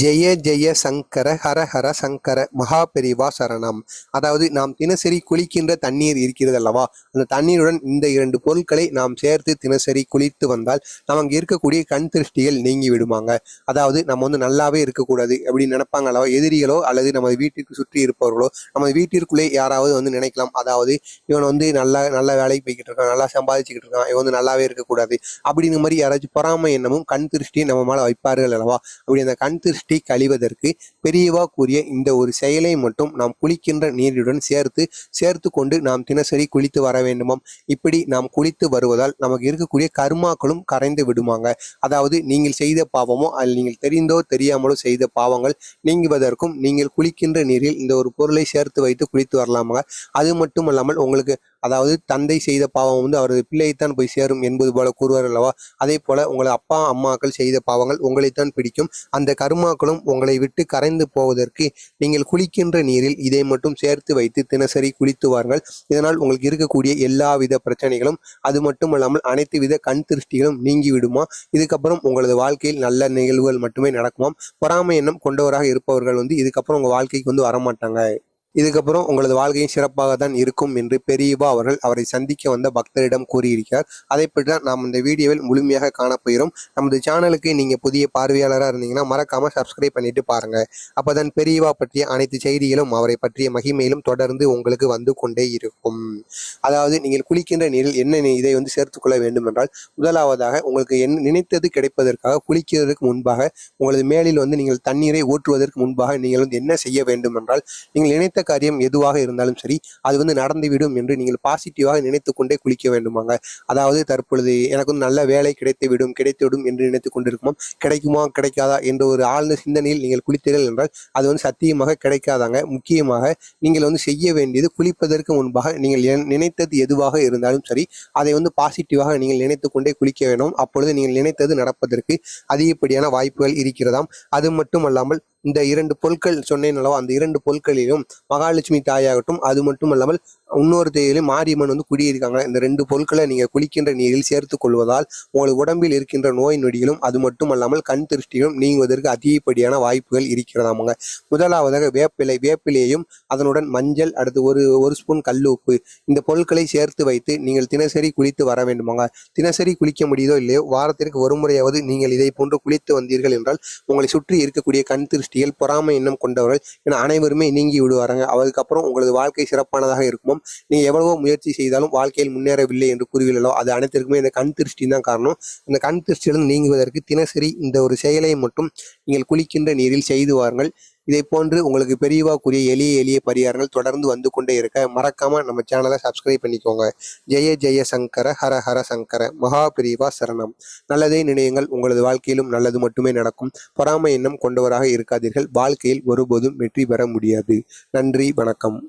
ஜெய ஜெய சங்கர ஹர ஹர சங்கர மகாபெரிவா சரணம். அதாவது நாம் தினசரி குளிக்கின்ற தண்ணீர் இருக்கிறது அல்லவா, அந்த தண்ணீருடன் இந்த இரண்டு பொருட்களை நாம் சேர்த்து தினசரி குளித்து வந்தால் நமக்கு இருக்கக்கூடிய கண் திருஷ்டிகள் நீங்கி விடுவாங்க. அதாவது நம்ம நல்லாவே இருக்கக்கூடாது அப்படின்னு நினைப்பாங்க அல்லவா, எதிரிகளோ அல்லது நமது வீட்டிற்கு சுற்றி இருப்பவர்களோ நமது வீட்டிற்குள்ளே யாராவது நினைக்கலாம், அதாவது இவன் நல்ல நல்ல வேலைக்கு போய்கிட்டு இருக்கான், நல்லா சம்பாதிச்சுக்கிட்டு இருக்கான், இவன் நல்லாவே இருக்கக்கூடாது அப்படிங்கிற மாதிரி யாராச்சும் பொறாமை எண்ணமும் கண் திருஷ்டியை நம்ம மேல வைப்பார்கள் அல்லவா. அப்படி அந்த கண் திருஷ்டி கழிவதற்கு பெரியவா கூறிய இந்த ஒரு செயலை மட்டும் நாம் குளிக்கின்ற நீருடன் சேர்த்து கொண்டு நாம் தினசரி குளித்து வர வேண்டுமாம். இப்படி நாம் குளித்து வருவதால் நமக்கு இருக்கக்கூடிய கர்மாக்களும் கரைந்து விடுமாங்க. அதாவது நீங்கள் செய்த பாவமோ அல்லது நீங்கள் தெரிந்தோ தெரியாமலோ செய்த பாவங்கள் நீங்குவதற்கும் நீங்கள் குளிக்கின்ற நீரில் இந்த ஒரு பொருளை சேர்த்து வைத்து குளித்து வரலாமாங்க. அது மட்டும் இல்லாமல் உங்களுக்கு அதாவது தந்தை செய்த பாவம் அவரது பிள்ளையைத்தான் போய் சேரும் என்பது போல கூறுவார் அல்லவா, அதே போல உங்கள் அப்பா அம்மாக்கள் செய்த பாவங்கள் உங்களைத்தான் பிடிக்கும். அந்த கர்மாக்களும் உங்களை விட்டு கரைந்து போவதற்கு நீங்கள் குளிக்கின்ற நீரில் இதை மட்டும் சேர்த்து வைத்து தினசரி குளித்து வாருங்கள். இதனால் உங்களுக்கு இருக்கக்கூடிய எல்லா வித பிரச்சனைகளும் அது மட்டும் இல்லாமல் அனைத்து வித கண் திருஷ்டிகளும் நீங்கி விடுமா. இதுக்கப்புறம் உங்களது வாழ்க்கையில் நல்ல நிகழ்வுகள் மட்டுமே நடக்குமாம். பொறாமை எண்ணம் கொண்டவராக இருப்பவர்கள் இதுக்கப்புறம் உங்க வாழ்க்கைக்கு வரமாட்டாங்க. இதுக்கப்புறம் உங்களது வாழ்க்கையும் சிறப்பாக தான் இருக்கும் என்று பெரியவா அவர்கள் அவரை சந்திக்க வந்த பக்தரிடம் கூறியிருக்கிறார். அதை பற்றி தான் நாம் இந்த வீடியோவில் முழுமையாக காணப்போகிறோம். நமது சேனலுக்கு நீங்கள் புதிய பார்வையாளராக இருந்தீங்கன்னா மறக்காமல் சப்ஸ்கிரைப் பண்ணிட்டு பாருங்க. அப்போதான் பெரியவா பற்றிய அனைத்து செய்திகளும் அவரை பற்றிய மகிமையிலும் தொடர்ந்து உங்களுக்கு வந்து கொண்டே இருக்கும். அதாவது நீங்கள் குளிக்கின்ற நீரில் என்ன இதை சேர்த்துக்கொள்ள வேண்டும் என்றால், முதலாவதாக உங்களுக்கு நினைத்தது கிடைப்பதற்காக குளிக்கிறதுக்கு முன்பாக உங்களது மேலில் நீங்கள் தண்ணீரை ஊற்றுவதற்கு முன்பாக நீங்கள் என்ன செய்ய வேண்டும் என்றால், நீங்கள் நினைத்த காரியம் எதுவாக இருந்தாலும் சரி அது நடந்துவிடும் என்று நீங்கள் பாசிட்டிவாக நினைத்து கொண்டே குளிக்க வேண்டுமாங்க. அதாவது தற்பொழுது எனக்கு நல்ல வேலை கிடைத்துவிடும் என்று நினைத்து கொண்டிருக்குமாம். கிடைக்குமா கிடைக்காதா என்ற ஒரு ஆழ்ந்த சிந்தனையில் நீங்கள் குளித்தீர்கள் என்றால் அது சத்தியமாக கிடைக்காதாங்க. முக்கியமாக நீங்கள் செய்ய வேண்டியது, குளிப்பதற்கு முன்பாக நீங்கள் நினைத்தது எதுவாக இருந்தாலும் சரி அதை பாசிட்டிவாக நீங்கள் நினைத்து கொண்டே குளிக்க வேண்டும். அப்பொழுது நீங்கள் நினைத்தது நடப்பதற்கு அதிகப்படியான வாய்ப்புகள் இருக்கிறதாம். அது மட்டும் அல்லாமல் இந்த இரண்டு பொருட்கள் சொன்னேன் அல்லவா, அந்த இரண்டு பொருட்களிலும் மகாலட்சுமி தாயாகட்டும், அது மட்டும் இல்லாமல் இன்னொரு தேயிலும் மாரியம்மன் குடியிருக்காங்க. இந்த ரெண்டு பொருட்களை நீங்கள் குளிக்கின்ற நீரில் சேர்த்து கொள்வதால் உங்களுக்கு உடம்பில் இருக்கின்ற நோய் நொடிகளும் அது மட்டும் அல்லாமல் கண் திருஷ்டிகளும் நீங்குவதற்கு அதிகப்படியான வாய்ப்புகள் இருக்கிறதாமங்க. முதலாவதாக வேப்பிலையையும் அதனுடன் மஞ்சள், அடுத்து ஒரு ஸ்பூன் கல் உப்பு, இந்த பொருட்களை சேர்த்து வைத்து நீங்கள் தினசரி குளித்து வர வேண்டுமாங்க. தினசரி குளிக்க முடியுதோ இல்லையோ, வாரத்திற்கு ஒரு முறையாவது நீங்கள் இதை போன்று குளித்து வந்தீர்கள் என்றால் உங்களை சுற்றி இருக்கக்கூடிய கண் திருஷ்டிகள், பொறாமை எண்ணம் கொண்டவர்கள் என அனைவருமே நீங்கி விடுவாங்க. அதுக்கப்புறம் உங்களது வாழ்க்கை சிறப்பானதாக இருக்கும். நீங்க எவ்வளவோ முயற்சி செய்தாலும் வாழ்க்கையில் முன்னேறவில்லை என்று கூறுவீர்களோ, அது அனைத்திற்குமே இந்த கண் திருஷ்டி தான் காரணம். இந்த கண் திருஷ்டியிலிருந்து நீங்குவதற்கு தினசரி இந்த ஒரு செயலை மட்டும் நீங்கள் குளிக்கின்ற நீரில் செய்து வாருங்கள். இதை போன்று உங்களுக்கு பெரியவா கூறிய எளிய பரிகாரங்கள் தொடர்ந்து வந்து கொண்டே இருக்க மறக்காம நம்ம சேனலை சப்ஸ்கிரைப் பண்ணிக்கோங்க. ஜெய ஜெய சங்கர ஹர ஹர சங்கர மகா பெரியவா சரணம். நல்லதே நினையுங்கள், உங்களது வாழ்க்கையிலும் நல்லது மட்டுமே நடக்கும். பொறாமை எண்ணம் கொண்டவராக இருக்காதீர்கள். வாழ்க்கையில் ஒருபோதும் வெற்றி பெற முடியாது. நன்றி, வணக்கம்.